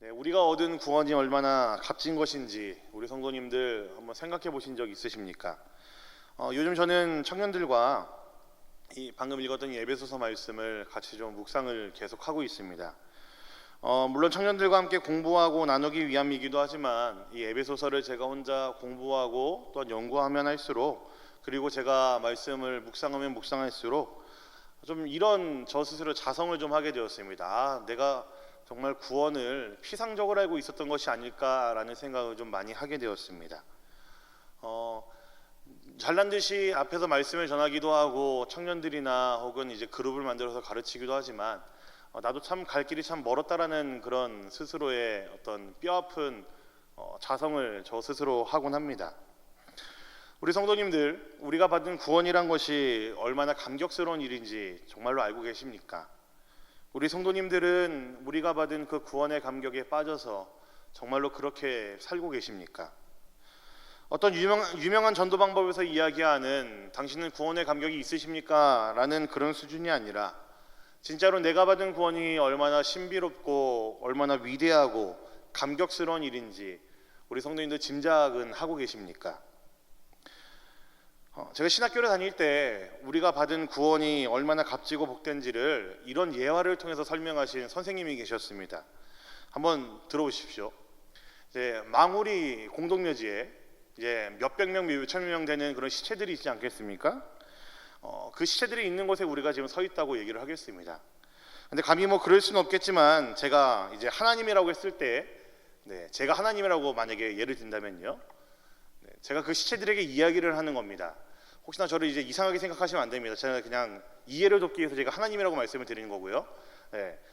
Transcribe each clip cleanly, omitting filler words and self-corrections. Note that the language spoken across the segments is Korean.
네, 우리가 얻은 구원이 얼마나 값진 것인지 우리 성도님들 한번 생각해 보신 적 있으십니까? 요즘 저는 청년들과 이 방금 읽었던 이 에베소서 말씀을 같이 좀 묵상을 계속하고 있습니다. 물론 청년들과 함께 공부하고 나누기 위함이기도 하지만 이 에베소서를 제가 혼자 공부하고 또 연구하면 할수록, 그리고 제가 말씀을 묵상하면 묵상할수록 좀 이런 저 스스로 자성을 좀 하게 되었습니다. 내가 정말 구원을 피상적으로 알고 있었던 것이 아닐까라는 생각을 좀 많이 하게 되었습니다. 잘난 듯이 앞에서 말씀을 전하기도 하고 청년들이나 혹은 이제 그룹을 만들어서 가르치기도 하지만 나도 참 갈 길이 참 멀었다라는 그런 스스로의 어떤 뼈아픈 자성을 저 스스로 하곤 합니다. 우리 성도님들, 우리가 받은 구원이란 것이 얼마나 감격스러운 일인지 정말로 알고 계십니까? 우리 성도님들은 우리가 받은 그 구원의 감격에 빠져서 정말로 그렇게 살고 계십니까? 어떤 유명한 전도 방법에서 이야기하는 당신은 구원의 감격이 있으십니까? 라는 그런 수준이 아니라 진짜로 내가 받은 구원이 얼마나 신비롭고 얼마나 위대하고 감격스러운 일인지 우리 성도님들 짐작은 하고 계십니까? 제가 신학교를 다닐 때 우리가 받은 구원이 얼마나 값지고 복된지를 이런 예화를 통해서 설명하신 선생님이 계셨습니다. 한번 들어보십시오. 이제 망우리 공동묘지에 이제 몇백 명, 몇천 명 되는 그런 시체들이 있지 않겠습니까? 그 시체들이 있는 곳에 우리가 지금 서 있다고 얘기를 하겠습니다. 근데 감히 뭐 그럴 수는 없겠지만 제가 이제 하나님이라고 했을 때, 제가 하나님이라고 만약에 예를 든다면요, 제가 그 시체들에게 이야기를 하는 겁니다. 혹시나 저를 이제 이상하게 생각하시면 안 됩니다. 제가 그냥 이해를 돕기 위해서 제가 하나님이라고 말씀을 드리는 거고요.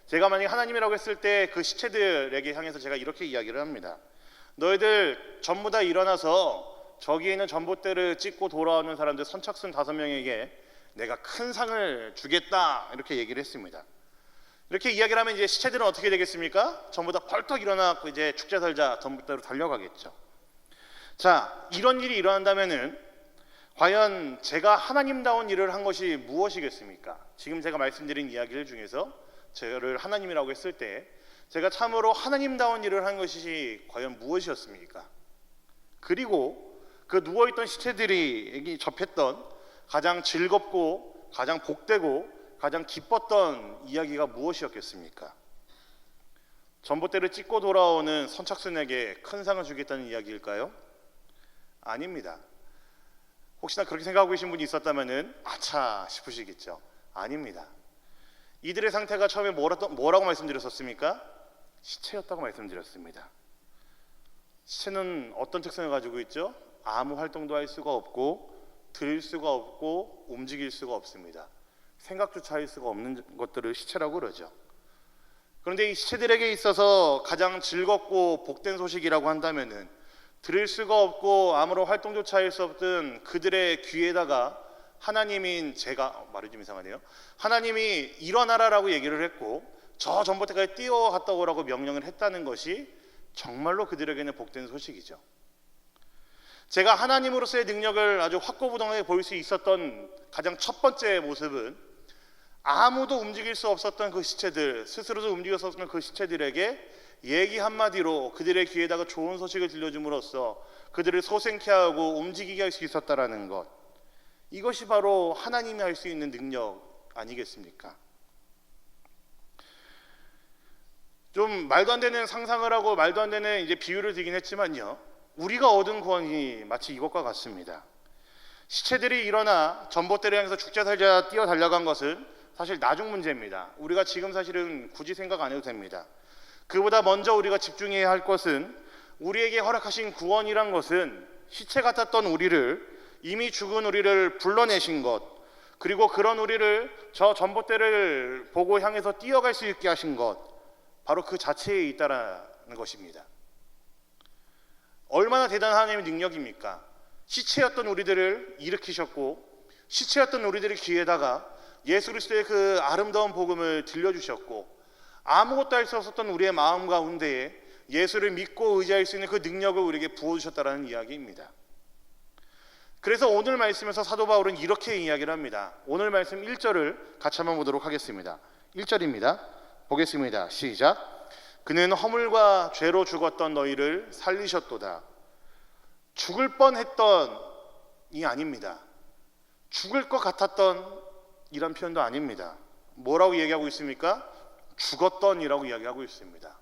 제가 만약에 하나님이라고 했을 때 그 시체들에게 향해서 제가 이렇게 이야기를 합니다. 너희들 전부 다 일어나서 저기에 있는 전봇대를 찍고 돌아오는 사람들 선착순 5명에게 내가 큰 상을 주겠다, 이렇게 얘기를 했습니다. 이렇게 이야기를 하면 이제 시체들은 어떻게 되겠습니까? 전부 다 벌떡 일어나고 이제 축제 살자 전봇대로 달려가겠죠. 자, 이런 일이 일어난다면은 과연 제가 하나님다운 일을 한 것이 무엇이겠습니까? 지금 제가 말씀드린 이야기들 중에서 저를 하나님이라고 했을 때 제가 참으로 하나님다운 일을 한 것이 과연 무엇이었습니까? 그리고 그 누워있던 시체들이 접했던 가장 즐겁고 가장 복되고 가장 기뻤던 이야기가 무엇이었겠습니까? 전봇대를 찍고 돌아오는 선착순에게 큰 상을 주겠다는 이야기일까요? 아닙니다. 혹시나 그렇게 생각하고 계신 분이 있었다면 아차 싶으시겠죠. 아닙니다. 이들의 상태가 처음에 뭐라고 말씀드렸었습니까? 시체였다고 말씀드렸습니다. 시체는 어떤 특성을 가지고 있죠? 아무 활동도 할 수가 없고 들을 수가 없고 움직일 수가 없습니다. 생각조차 할 수가 없는 것들을 시체라고 그러죠. 그런데 이 시체들에게 있어서 가장 즐겁고 복된 소식이라고 한다면은 들을 수가 없고 아무런 활동조차 할 수 없던 그들의 귀에다가 하나님인 제가, 말이 좀 이상하네요, 하나님이 일어나라라고 얘기를 했고 저 전봇대까지 뛰어갔다 오라고 명령을 했다는 것이 정말로 그들에게는 복된 소식이죠. 제가 하나님으로서의 능력을 아주 확고부동하게 보일 수 있었던 가장 첫 번째 모습은 아무도 움직일 수 없었던 그 시체들, 스스로도 움직일 수 없었던 그 시체들에게 얘기 한마디로 그들의 귀에다가 좋은 소식을 들려줌으로써 그들을 소생케 하고 움직이게 할 수 있었다라는 것, 이것이 바로 하나님이 할 수 있는 능력 아니겠습니까? 좀 말도 안 되는 상상을 하고 말도 안 되는 이제 비유를 드리긴 했지만요, 우리가 얻은 구원이 마치 이것과 같습니다. 시체들이 일어나 전봇대를 향해서 죽자 살자 뛰어 달려간 것은 사실 나중 문제입니다. 우리가 지금 사실은 굳이 생각 안 해도 됩니다. 그보다 먼저 우리가 집중해야 할 것은 우리에게 허락하신 구원이란 것은 시체 같았던 우리를, 이미 죽은 우리를 불러내신 것, 그리고 그런 우리를 저 전봇대를 보고 향해서 뛰어갈 수 있게 하신 것, 바로 그 자체에 있다라는 것입니다. 얼마나 대단한 하나님의 능력입니까? 시체였던 우리들을 일으키셨고 시체였던 우리들의 귀에다가 예수 그리스도의 그 아름다운 복음을 들려주셨고 아무것도 할 수 없었던 우리의 마음 가운데에 예수를 믿고 의지할 수 있는 그 능력을 우리에게 부어주셨다는 이야기입니다. 그래서 오늘 말씀에서 사도 바울은 이렇게 이야기를 합니다. 오늘 말씀 1절을 같이 한번 보도록 하겠습니다. 1절입니다. 보겠습니다. 시작. 그는 허물과 죄로 죽었던 너희를 살리셨도다. 죽을 뻔했던 이 아닙니다. 죽을 것 같았던 이란 표현도 아닙니다. 뭐라고 얘기하고 있습니까? 죽었던이라고 이야기하고 있습니다.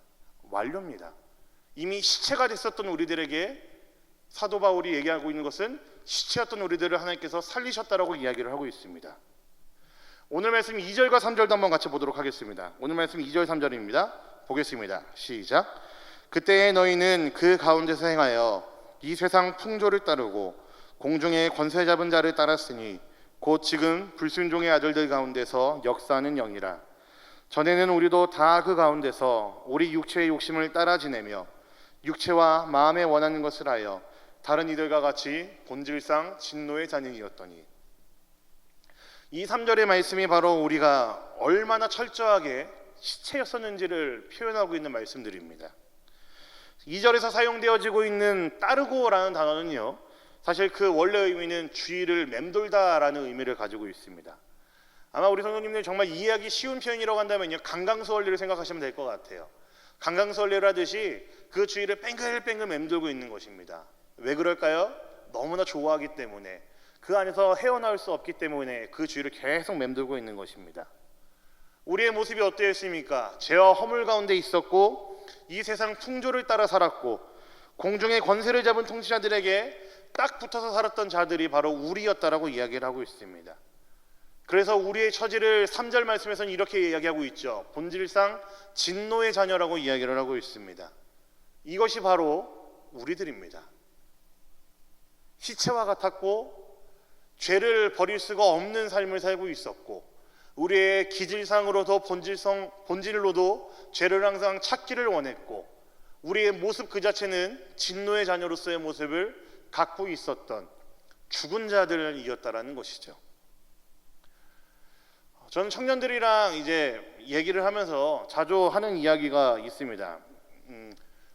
완료입니다. 이미 시체가 됐었던 우리들에게 사도 바울이 얘기하고 있는 것은 시체였던 우리들을 하나님께서 살리셨다라고 이야기를 하고 있습니다. 오늘 말씀 2절과 3절도 한번 같이 보도록 하겠습니다. 오늘 말씀 2절 3절입니다. 보겠습니다. 시작. 그때에 너희는 그 가운데서 행하여 이 세상 풍조를 따르고 공중의 권세 잡은 자를 따랐으니 곧 지금 불순종의 아들들 가운데서 역사하는 영이라. 전에는 우리도 다 그 가운데서 우리 육체의 욕심을 따라 지내며 육체와 마음에 원하는 것을 하여 다른 이들과 같이 본질상 진노의 자녀이었더니. 이 3절의 말씀이 바로 우리가 얼마나 철저하게 시체였었는지를 표현하고 있는 말씀들입니다. 2절에서 사용되어지고 있는 따르고라는 단어는요, 사실 그 원래 의미는 주의를 맴돌다라는 의미를 가지고 있습니다. 아마 우리 성도님들 정말 이해하기 쉬운 표현이라고 한다면요, 강강수 원리를 생각하시면 될 것 같아요. 강강수 원리를 하듯이 그 주위를 뺑글뺑글 맴돌고 있는 것입니다. 왜 그럴까요? 너무나 좋아하기 때문에, 그 안에서 헤어나올 수 없기 때문에 그 주위를 계속 맴돌고 있는 것입니다. 우리의 모습이 어떠했습니까? 죄와 허물 가운데 있었고 이 세상 풍조를 따라 살았고 공중의 권세를 잡은 통치자들에게 딱 붙어서 살았던 자들이 바로 우리였다라고 이야기를 하고 있습니다. 그래서 우리의 처지를 3절 말씀에서는 이렇게 이야기하고 있죠. 본질상 진노의 자녀라고 이야기를 하고 있습니다. 이것이 바로 우리들입니다. 시체와 같았고 죄를 버릴 수가 없는 삶을 살고 있었고 우리의 기질상으로도 본질로도 죄를 항상 찾기를 원했고 우리의 모습 그 자체는 진노의 자녀로서의 모습을 갖고 있었던 죽은 자들이었다라는 것이죠. 저는 청년들이랑 이제 얘기를 하면서 자주 하는 이야기가 있습니다.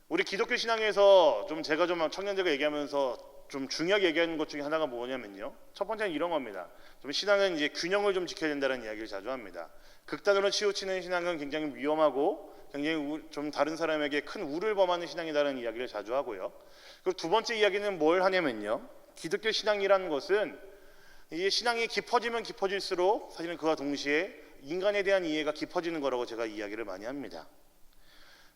우리 기독교 신앙에서 제가 청년들과 얘기하면서 좀 중요하게 얘기하는 것 중에 하나가 뭐냐면요, 첫 번째는 이런 겁니다. 신앙은 이제 균형을 좀 지켜야 된다는 이야기를 자주 합니다. 극단으로 치우치는 신앙은 굉장히 위험하고 굉장히 좀 다른 사람에게 큰 우를 범하는 신앙이라는 이야기를 자주 하고요. 그리고 두 번째 이야기는 뭘 하냐면요, 기독교 신앙이라는 것은 이 신앙이 깊어지면 깊어질수록 사실은 그와 동시에 인간에 대한 이해가 깊어지는 거라고 제가 이야기를 많이 합니다.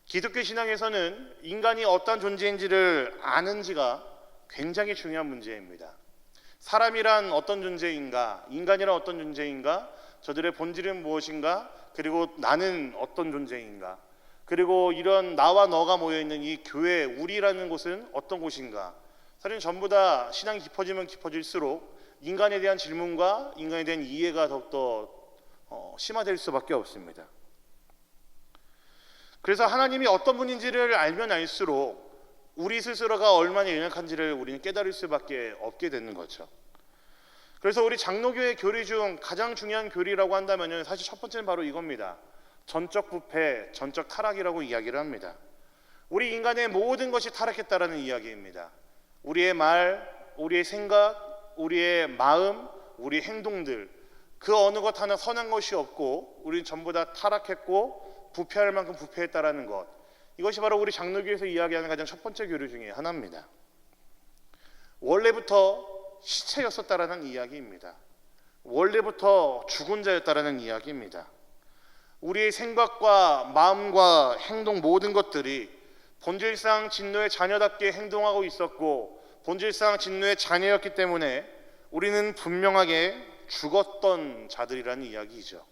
기독교 신앙에서는 인간이 어떤 존재인지를 아는지가 굉장히 중요한 문제입니다. 사람이란 어떤 존재인가, 인간이란 어떤 존재인가, 저들의 본질은 무엇인가, 그리고 나는 어떤 존재인가, 그리고 이런 나와 너가 모여있는 이 교회, 우리라는 곳은 어떤 곳인가, 사실은 전부 다 신앙이 깊어지면 깊어질수록 인간에 대한 질문과 인간에 대한 이해가 더욱더 심화될 수밖에 없습니다. 그래서 하나님이 어떤 분인지를 알면 알수록 우리 스스로가 얼마나 연약한지를 우리는 깨달을 수밖에 없게 되는 거죠. 그래서 우리 장로교의 교리 중 가장 중요한 교리라고 한다면 사실 첫 번째는 바로 이겁니다. 전적 부패, 전적 타락이라고 이야기를 합니다. 우리 인간의 모든 것이 타락했다라는 이야기입니다. 우리의 말, 우리의 생각, 우리의 마음, 우리의 행동들, 그 어느 것 하나 선한 것이 없고 우리는 전부 다 타락했고 부패할 만큼 부패했다라는 것, 이것이 바로 우리 장로교에서 이야기하는 가장 첫 번째 교리 중에 하나입니다. 원래부터 시체였었다라는 이야기입니다. 원래부터 죽은 자였다라는 이야기입니다. 우리의 생각과 마음과 행동 모든 것들이 본질상 진노의 자녀답게 행동하고 있었고 본질상 진노의 자녀였기 때문에 우리는 분명하게 죽었던 자들이라는 이야기이죠.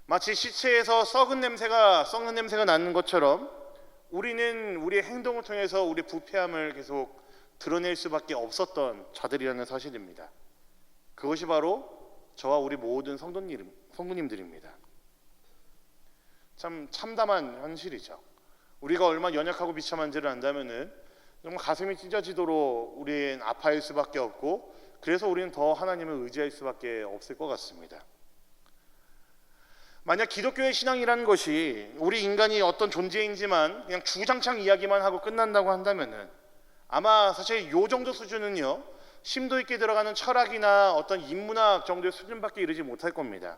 마치 시체에서 썩는 냄새가 나는 것처럼 우리는 우리의 행동을 통해서 우리의 부패함을 계속 드러낼 수밖에 없었던 자들이라는 사실입니다. 그것이 바로 저와 우리 모든 성도님들입니다. 참 참담한 현실이죠. 우리가 얼마나 연약하고 비참한지를 안다면은 정말 가슴이 찢어지도록 우리는 아파할 수밖에 없고 그래서 우리는 더 하나님을 의지할 수밖에 없을 것 같습니다. 만약 기독교의 신앙이라는 것이 우리 인간이 어떤 존재인지만 그냥 주구장창 이야기만 하고 끝난다고 한다면은 아마 사실 요 정도 수준은요, 심도 있게 들어가는 철학이나 어떤 인문학 정도의 수준밖에 이르지 못할 겁니다.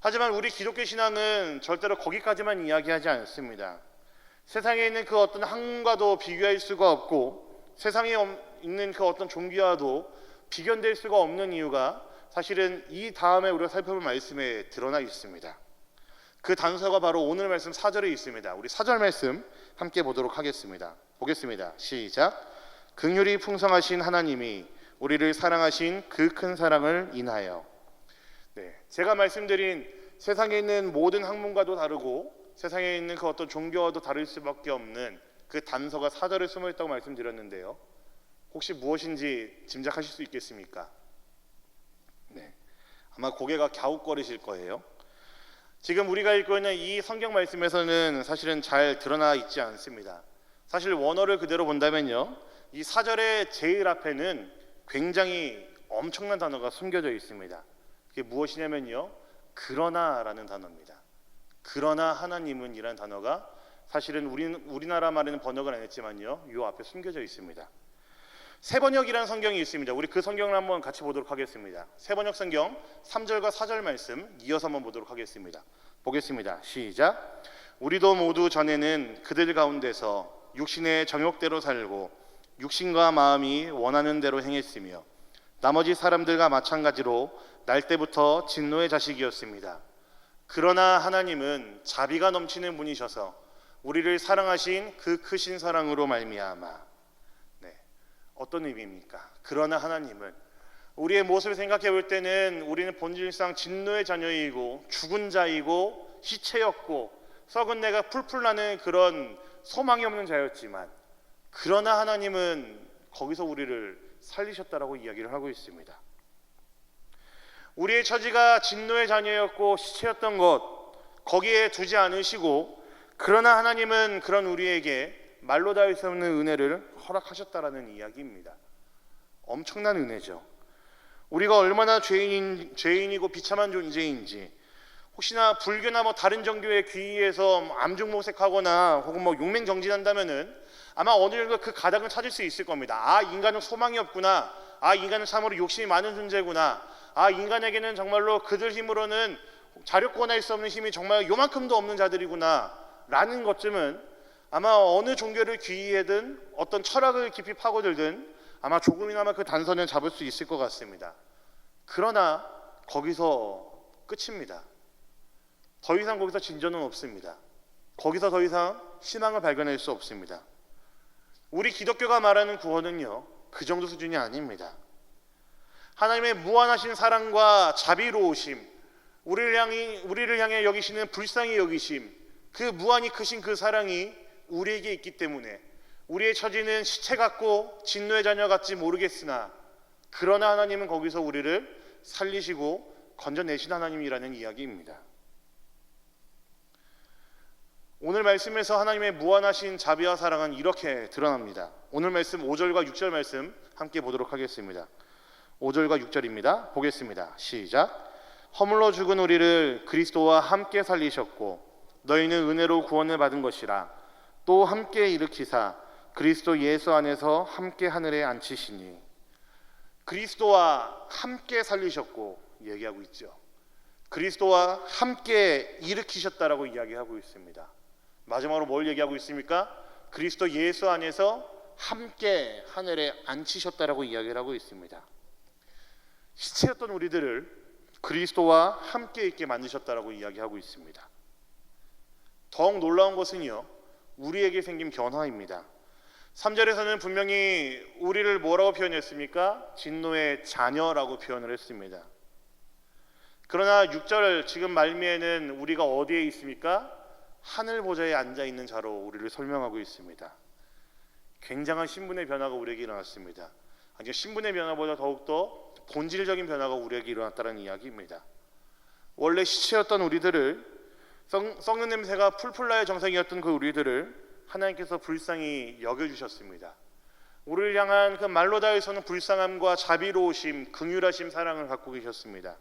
하지만 우리 기독교 신앙은 절대로 거기까지만 이야기하지 않습니다. 세상에 있는 그 어떤 학문과도 비교할 수가 없고 세상에 있는 그 어떤 종교와도 비견될 수가 없는 이유가 사실은 이 다음에 우리가 살펴볼 말씀에 드러나 있습니다. 그 단서가 바로 오늘 말씀 4절에 있습니다. 우리 4절 말씀 함께 보도록 하겠습니다. 보겠습니다. 시작. 긍휼이 풍성하신 하나님이 우리를 사랑하신 그 큰 사랑을 인하여. 제가 말씀드린 세상에 있는 모든 학문과도 다르고 세상에 있는 그 어떤 종교와도 다를 수밖에 없는 그 단서가 4절에 숨어 있다고 말씀드렸는데요. 혹시 무엇인지 짐작하실 수 있겠습니까? 아마 고개가 갸웃거리실 거예요. 지금 우리가 읽고 있는 이 성경 말씀에서는 사실은 잘 드러나 있지 않습니다. 사실 원어를 그대로 본다면요, 이 4절의 제일 앞에는 굉장히 엄청난 단어가 숨겨져 있습니다. 그게 무엇이냐면요, 그러나라는 단어입니다. 그러나 하나님은 이라는 단어가 사실은 우리나라 말에는 번역을 안 했지만요, 이 앞에 숨겨져 있습니다. 세번역이라는 성경이 있습니다. 우리 그 성경을 한번 같이 보도록 하겠습니다. 세번역 성경 3절과 4절 말씀 이어서 한번 보도록 하겠습니다. 보겠습니다. 시작. 우리도 모두 전에는 그들 가운데서 육신의 정욕대로 살고 육신과 마음이 원하는 대로 행했으며 나머지 사람들과 마찬가지로 날 때부터 진노의 자식이었습니다. 그러나 하나님은 자비가 넘치는 분이셔서 우리를 사랑하신 그 크신 사랑으로 말미암아. 어떤 의미입니까? 그러나 하나님은 우리의 모습을 생각해 볼 때는 우리는 본질상 진노의 자녀이고 죽은 자이고 시체였고 썩은 내가 풀풀 나는 그런 소망이 없는 자였지만, 그러나 하나님은 거기서 우리를 살리셨다라고 이야기를 하고 있습니다. 우리의 처지가 진노의 자녀였고 시체였던 것, 거기에 두지 않으시고, 그러나 하나님은 그런 우리에게 말로 닿을 수 없는 은혜를 허락하셨다라는 이야기입니다. 엄청난 은혜죠. 우리가 얼마나 죄인이고 비참한 존재인지, 혹시나 불교나 다른 종교에 귀의해서 암중모색하거나 혹은 용맹정진한다면은 아마 어느 정도 그 가닥은 찾을 수 있을 겁니다. 아, 인간은 소망이 없구나. 아, 인간은 참으로 욕심이 많은 존재구나. 아, 인간에게는 정말로 그들 힘으로는 자력권할 수 없는 힘이 정말 요만큼도 없는 자들이구나 라는 것쯤은 아마 어느 종교를 귀의하든 어떤 철학을 깊이 파고들든 아마 조금이나마 그 단서는 잡을 수 있을 것 같습니다. 그러나 거기서 끝입니다. 더 이상 거기서 진전은 없습니다. 거기서 더 이상 희망을 발견할 수 없습니다. 우리 기독교가 말하는 구원은요, 그 정도 수준이 아닙니다. 하나님의 무한하신 사랑과 자비로우심, 우리를 향해 여기시는 불쌍히 여기심, 그 무한히 크신 그 사랑이 우리에게 있기 때문에 우리의 처지는 시체 같고 진노의 자녀 같지 모르겠으나, 그러나 하나님은 거기서 우리를 살리시고 건져내신 하나님이라는 이야기입니다. 오늘 말씀에서 하나님의 무한하신 자비와 사랑은 이렇게 드러납니다. 오늘 말씀 5절과 6절 말씀 함께 보도록 하겠습니다. 5절과 6절입니다. 보겠습니다. 시작. 허물로 죽은 우리를 그리스도와 함께 살리셨고 너희는 은혜로 구원을 받은 것이라. 또 함께 일으키사 그리스도 예수 안에서 함께 하늘에 앉히시니. 그리스도와 함께 살리셨고 얘기하고 있죠. 그리스도와 함께 일으키셨다라고 이야기하고 있습니다. 마지막으로 뭘 얘기하고 있습니까? 그리스도 예수 안에서 함께 하늘에 앉히셨다라고 이야기를 하고 있습니다. 시체였던 우리들을 그리스도와 함께 있게 만드셨다라고 이야기하고 있습니다. 더욱 놀라운 것은요, 우리에게 생긴 변화입니다. 3절에서는 분명히 우리를 뭐라고 표현했습니까? 진노의 자녀라고 표현을 했습니다. 그러나 6절 지금 말미에는 우리가 어디에 있습니까? 하늘 보좌에 앉아있는 자로 우리를 설명하고 있습니다. 굉장한 신분의 변화가 우리에게 일어났습니다. 아니, 신분의 변화보다 더욱더 본질적인 변화가 우리에게 일어났다는 이야기입니다. 원래 시체였던 우리들을, 썩는 냄새가 풀풀 나의 정상이었던 그 우리들을 하나님께서 불쌍히 여겨주셨습니다. 우리를 향한 그 말로 닿을 수 없는 불쌍함과 자비로우심, 긍휼하심, 사랑을 갖고 계셨습니다.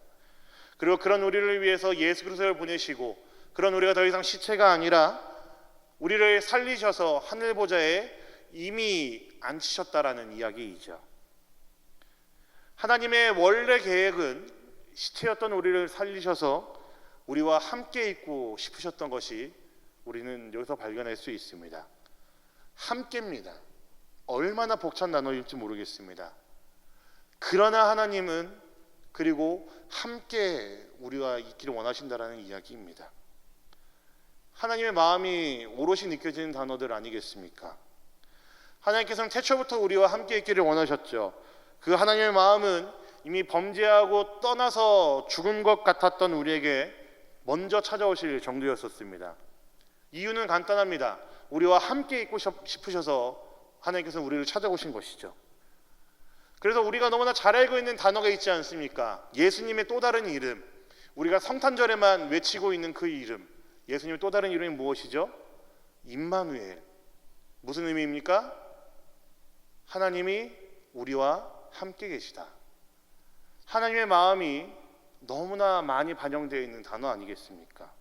그리고 그런 우리를 위해서 예수 그리스도를 보내시고, 그런 우리가 더 이상 시체가 아니라 우리를 살리셔서 하늘 보좌에 이미 앉히셨다라는 이야기이죠. 하나님의 원래 계획은 시체였던 우리를 살리셔서 우리와 함께 있고 싶으셨던 것이 우리는 여기서 발견할 수 있습니다. 함께입니다. 얼마나 벅찬 단어일지 모르겠습니다. 그러나 하나님은 그리고 함께 우리와 있기를 원하신다라는 이야기입니다. 하나님의 마음이 오롯이 느껴지는 단어들 아니겠습니까? 하나님께서는 태초부터 우리와 함께 있기를 원하셨죠. 그 하나님의 마음은 이미 범죄하고 떠나서 죽은 것 같았던 우리에게 먼저 찾아오실 정도였었습니다. 이유는 간단합니다. 우리와 함께 있고 싶으셔서 하나님께서 우리를 찾아오신 것이죠. 그래서 우리가 너무나 잘 알고 있는 단어가 있지 않습니까? 예수님의 또 다른 이름, 우리가 성탄절에만 외치고 있는 그 이름, 예수님의 또 다른 이름이 무엇이죠? 임마누엘. 무슨 의미입니까? 하나님이 우리와 함께 계시다. 하나님의 마음이 너무나 많이 반영되어 있는 단어 아니겠습니까?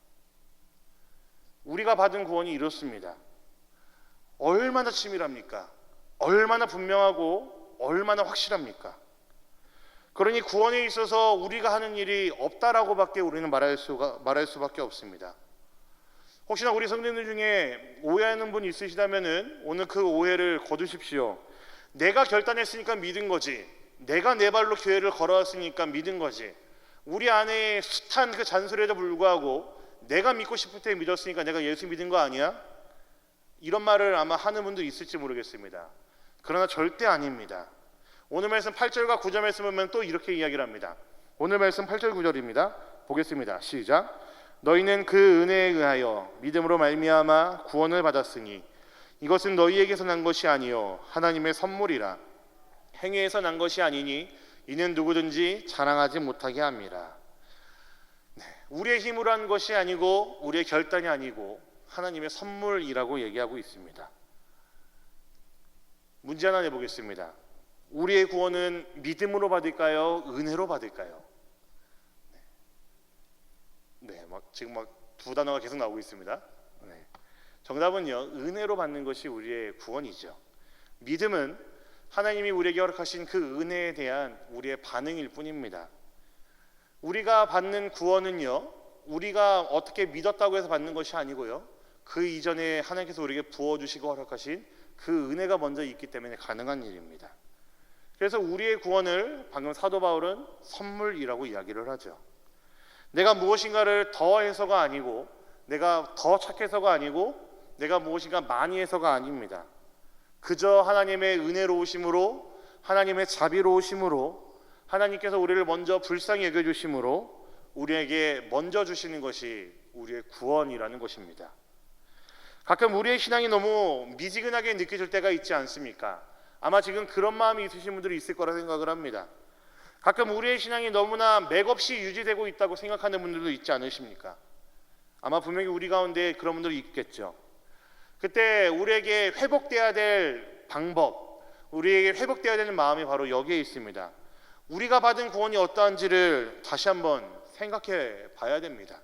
우리가 받은 구원이 이렇습니다. 얼마나 치밀합니까? 얼마나 분명하고 얼마나 확실합니까? 그러니 구원에 있어서 우리가 하는 일이 없다라고밖에 우리는 말할 수밖에 없습니다. 혹시나 우리 성도님들 중에 오해하는 분 있으시다면은 오늘 그 오해를 거두십시오. 내가 결단했으니까 믿은 거지. 내가 내 발로 교회를 걸어왔으니까 믿은 거지. 우리 안에 숱한 그 잔소리에도 불구하고 내가 믿고 싶을 때 믿었으니까 내가 예수 믿은 거 아니야? 이런 말을 아마 하는 분도 있을지 모르겠습니다. 그러나 절대 아닙니다. 오늘 말씀 8절과 9절 말씀 보면 또 이렇게 이야기를 합니다. 오늘 말씀 8절 9절입니다. 보겠습니다. 시작. 너희는 그 은혜에 의하여 믿음으로 말미암아 구원을 받았으니 이것은 너희에게서 난 것이 아니요 하나님의 선물이라. 행위에서 난 것이 아니니 이는 누구든지 자랑하지 못하게 함이라. 우리의 힘으로 한 것이 아니고 우리의 결단이 아니고 하나님의 선물이라고 얘기하고 있습니다. 문제 하나 내보겠습니다. 우리의 구원은 믿음으로 받을까요? 은혜로 받을까요? 지금 두 단어가 계속 나오고 있습니다. 정답은요, 은혜로 받는 것이 우리의 구원이죠. 믿음은 하나님이 우리에게 허락하신 그 은혜에 대한 우리의 반응일 뿐입니다. 우리가 받는 구원은요, 우리가 어떻게 믿었다고 해서 받는 것이 아니고요, 그 이전에 하나님께서 우리에게 부어주시고 허락하신 그 은혜가 먼저 있기 때문에 가능한 일입니다. 그래서 우리의 구원을 방금 사도 바울은 선물이라고 이야기를 하죠. 내가 무엇인가를 더 해서가 아니고, 내가 더 착해서가 아니고, 내가 무엇인가 많이 해서가 아닙니다. 그저 하나님의 은혜로우심으로, 하나님의 자비로우심으로, 하나님께서 우리를 먼저 불쌍히 여겨주심으로 우리에게 먼저 주시는 것이 우리의 구원이라는 것입니다. 가끔 우리의 신앙이 너무 미지근하게 느껴질 때가 있지 않습니까? 아마 지금 그런 마음이 있으신 분들이 있을 거라 생각을 합니다. 가끔 우리의 신앙이 너무나 맥없이 유지되고 있다고 생각하는 분들도 있지 않으십니까? 아마 분명히 우리 가운데 그런 분들이 있겠죠. 그때 우리에게 회복돼야 될 방법, 우리에게 회복돼야 되는 마음이 바로 여기에 있습니다. 우리가 받은 구원이 어떠한지를 다시 한번 생각해 봐야 됩니다.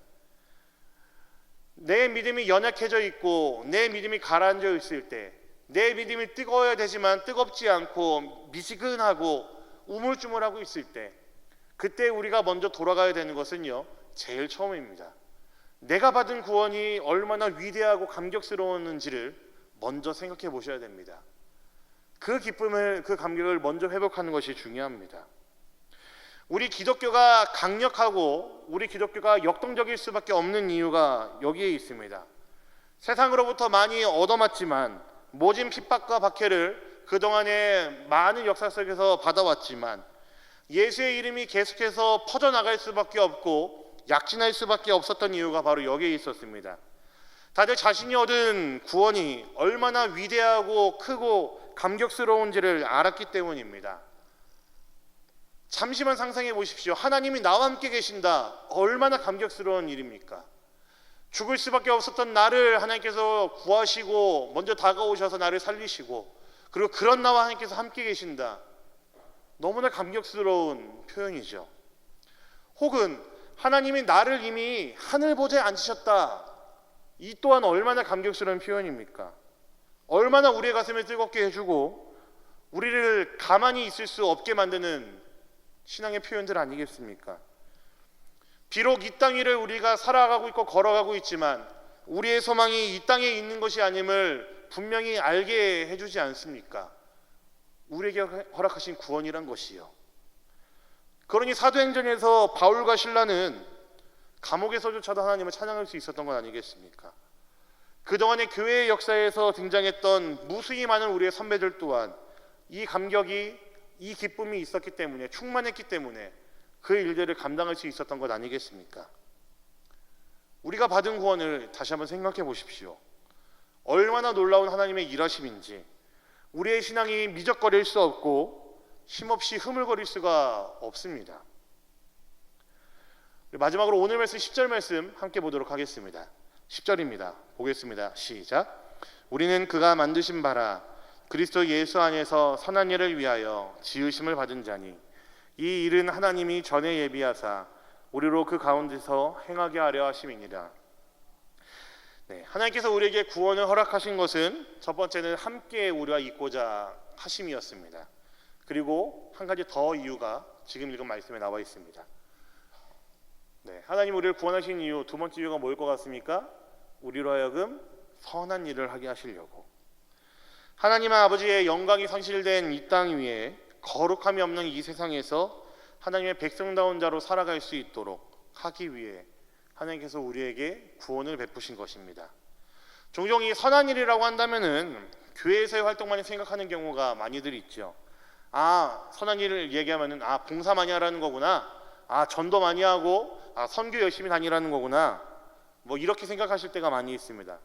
내 믿음이 연약해져 있고 내 믿음이 가라앉아 있을 때, 내 믿음이 뜨거워야 되지만 뜨겁지 않고 미지근하고 우물쭈물하고 있을 때, 그때 우리가 먼저 돌아가야 되는 것은요, 제일 처음입니다. 내가 받은 구원이 얼마나 위대하고 감격스러웠는지를 먼저 생각해 보셔야 됩니다. 그 기쁨을, 그 감격을 먼저 회복하는 것이 중요합니다. 우리 기독교가 강력하고 우리 기독교가 역동적일 수밖에 없는 이유가 여기에 있습니다. 세상으로부터 많이 얻어맞지만, 모진 핍박과 박해를 그동안의 많은 역사 속에서 받아왔지만, 예수의 이름이 계속해서 퍼져나갈 수밖에 없고 약진할 수밖에 없었던 이유가 바로 여기에 있었습니다. 다들 자신이 얻은 구원이 얼마나 위대하고 크고 감격스러운지를 알았기 때문입니다. 잠시만 상상해 보십시오. 하나님이 나와 함께 계신다. 얼마나 감격스러운 일입니까? 죽을 수밖에 없었던 나를 하나님께서 구하시고 먼저 다가오셔서 나를 살리시고, 그리고 그런 나와 하나님께서 함께 계신다. 너무나 감격스러운 표현이죠. 혹은 하나님이 나를 이미 하늘 보좌에 앉히셨다. 이 또한 얼마나 감격스러운 표현입니까? 얼마나 우리의 가슴을 뜨겁게 해주고 우리를 가만히 있을 수 없게 만드는 신앙의 표현들 아니겠습니까? 비록 이 땅 위를 우리가 살아가고 있고 걸어가고 있지만 우리의 소망이 이 땅에 있는 것이 아님을 분명히 알게 해주지 않습니까? 우리에게 허락하신 구원이란 것이요. 그러니 사도행전에서 바울과 실라는 감옥에서조차도 하나님을 찬양할 수 있었던 건 아니겠습니까? 그동안의 교회의 역사에서 등장했던 무수히 많은 우리의 선배들 또한 이 감격이, 이 기쁨이 있었기 때문에, 충만했기 때문에 그 일들을 감당할 수 있었던 것 아니겠습니까? 우리가 받은 구원을 다시 한번 생각해 보십시오. 얼마나 놀라운 하나님의 일하심인지. 우리의 신앙이 미적거릴 수 없고 힘없이 흐물거릴 수가 없습니다. 마지막으로 오늘 말씀 10절 말씀 함께 보도록 하겠습니다. 10절입니다. 보겠습니다. 시작. 우리는 그가 만드신 바라 그리스도 예수 안에서 선한 일을 위하여 지으심을 받은 자니 이 일은 하나님이 전에 예비하사 우리로 그 가운데서 행하게 하려 하심이니라. 하나님께서 우리에게 구원을 허락하신 것은 첫 번째는 함께 우리와 있고자 하심이었습니다. 그리고 한 가지 더 이유가 지금 읽은 말씀에 나와 있습니다. 하나님 우리를 구원하신 이유, 두 번째 이유가 뭐일 것 같습니까? 우리로 하여금 선한 일을 하게 하시려고. 하나님 아버지의 영광이 상실된 이 땅 위에 거룩함이 없는 이 세상에서 하나님의 백성다운 자로 살아갈 수 있도록 하기 위해 하나님께서 우리에게 구원을 베푸신 것입니다. 종종 이 선한 일이라고 한다면은 교회에서의 활동만 생각하는 경우가 많이들 있죠. 선한 일을 얘기하면은 봉사 많이 하라는 거구나. 전도 많이 하고 선교 열심히 다니라는 거구나. 이렇게 생각하실 때가 많이 있습니다.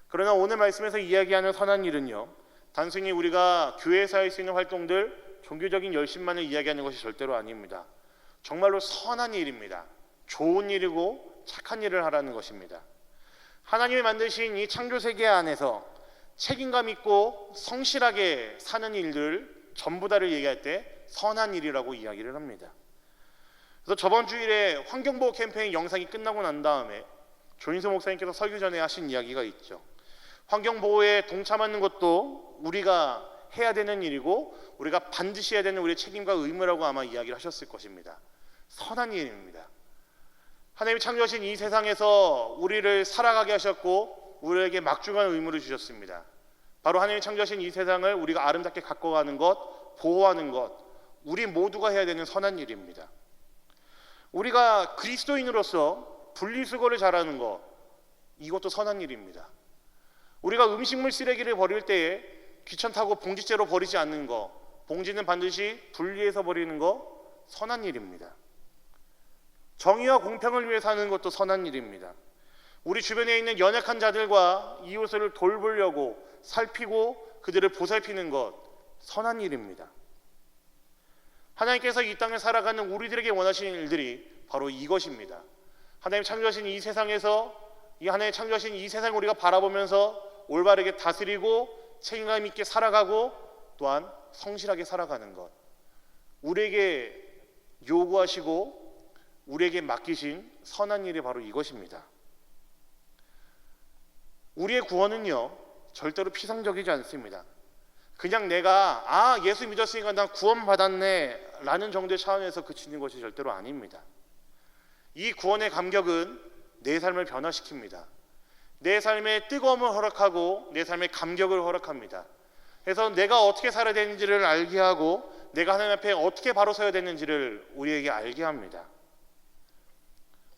그러나 오늘 말씀에서 이야기하는 선한 일은요, 단순히 우리가 교회에서 할 수 있는 활동들, 종교적인 열심만을 이야기하는 것이 절대로 아닙니다. 정말로 선한 일입니다. 좋은 일이고 착한 일을 하라는 것입니다. 하나님이 만드신 이 창조 세계 안에서 책임감 있고 성실하게 사는 일들 전부 다를 얘기할 때 선한 일이라고 이야기를 합니다. 그래서 저번 주일에 환경보호 캠페인 영상이 끝나고 난 다음에 조인수 목사님께서 설교 전에 하신 이야기가 있죠. 환경보호에 동참하는 것도 우리가 해야 되는 일이고 우리가 반드시 해야 되는 우리의 책임과 의무라고 아마 이야기를 하셨을 것입니다. 선한 일입니다. 하나님이 창조하신 이 세상에서 우리를 살아가게 하셨고 우리에게 막중한 의무를 주셨습니다. 바로 하나님이 창조하신 이 세상을 우리가 아름답게 가꿔가는 것, 보호하는 것, 우리 모두가 해야 되는 선한 일입니다. 우리가 그리스도인으로서 분리수거를 잘하는 것, 이것도 선한 일입니다. 우리가 음식물 쓰레기를 버릴 때에 귀찮다고 봉지째로 버리지 않는 것, 봉지는 반드시 분리해서 버리는 것, 선한 일입니다. 정의와 공평을 위해 사는 것도 선한 일입니다. 우리 주변에 있는 연약한 자들과 이웃을 돌보려고 살피고 그들을 보살피는 것, 선한 일입니다. 하나님께서 이 땅을 살아가는 우리들에게 원하시는 일들이 바로 이것입니다. 하나님 창조하신 이 세상에서 이 하나님 창조하신 이 세상을 우리가 바라보면서 올바르게 다스리고 책임감 있게 살아가고 또한 성실하게 살아가는 것, 우리에게 요구하시고 우리에게 맡기신 선한 일이 바로 이것입니다. 우리의 구원은요 절대로 피상적이지 않습니다. 그냥 내가 예수 믿었으니까 난 구원 받았네 라는 정도의 차원에서 그치는 것이 절대로 아닙니다. 이 구원의 감격은 내 삶을 변화시킵니다. 내 삶의 뜨거움을 허락하고 내 삶의 감격을 허락합니다. 그래서 내가 어떻게 살아야 되는지를 알게 하고 내가 하나님 앞에 어떻게 바로 서야 되는지를 우리에게 알게 합니다.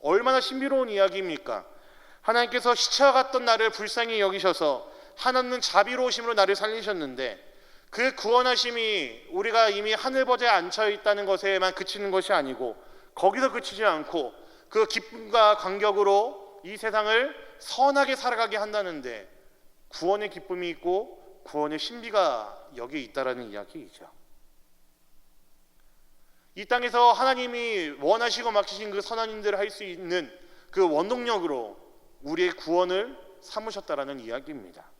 얼마나 신비로운 이야기입니까? 하나님께서 시체와 같던 나를 불쌍히 여기셔서 하나님은 자비로우심으로 나를 살리셨는데 그 구원하심이 우리가 이미 하늘버저에 앉혀 있다는 것에만 그치는 것이 아니고 거기서 그치지 않고 그 기쁨과 감격으로 이 세상을 선하게 살아가게 한다는데 구원의 기쁨이 있고 구원의 신비가 여기에 있다라는 이야기이죠. 이 땅에서 하나님이 원하시고 맡기신 그 선한 일들을 할 수 있는 그 원동력으로 우리의 구원을 삼으셨다라는 이야기입니다.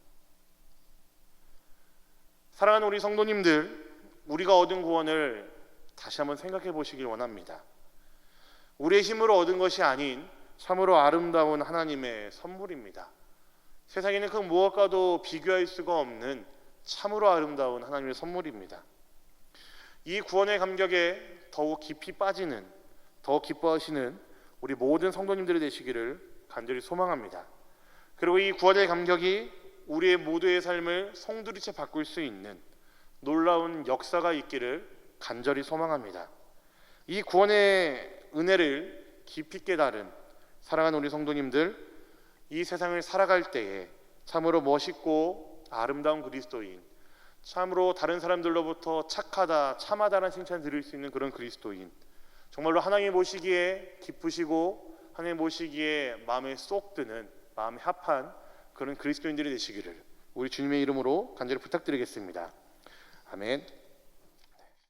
사랑하는 우리 성도님들, 우리가 얻은 구원을 다시 한번 생각해 보시길 원합니다. 우리의 힘으로 얻은 것이 아닌 참으로 아름다운 하나님의 선물입니다. 세상에는 그 무엇과도 비교할 수가 없는 참으로 아름다운 하나님의 선물입니다. 이 구원의 감격에 더욱 깊이 빠지는, 더 기뻐하시는 우리 모든 성도님들이 되시기를 간절히 소망합니다. 그리고 이 구원의 감격이 우리의 모두의 삶을 송두리째 바꿀 수 있는 놀라운 역사가 있기를 간절히 소망합니다. 이 구원의 은혜를 깊이 깨달은 사랑하는 우리 성도님들, 이 세상을 살아갈 때에 참으로 멋있고 아름다운 그리스도인, 참으로 다른 사람들로부터 착하다, 참하다는 칭찬 들을 수 있는 그런 그리스도인, 정말로 하나님 보시기에 기쁘시고 하나님 보시기에 마음에 쏙 드는, 마음에 합한 그런 그리스도인들이 되시기를 우리 주님의 이름으로 간절히 부탁드리겠습니다. 아멘.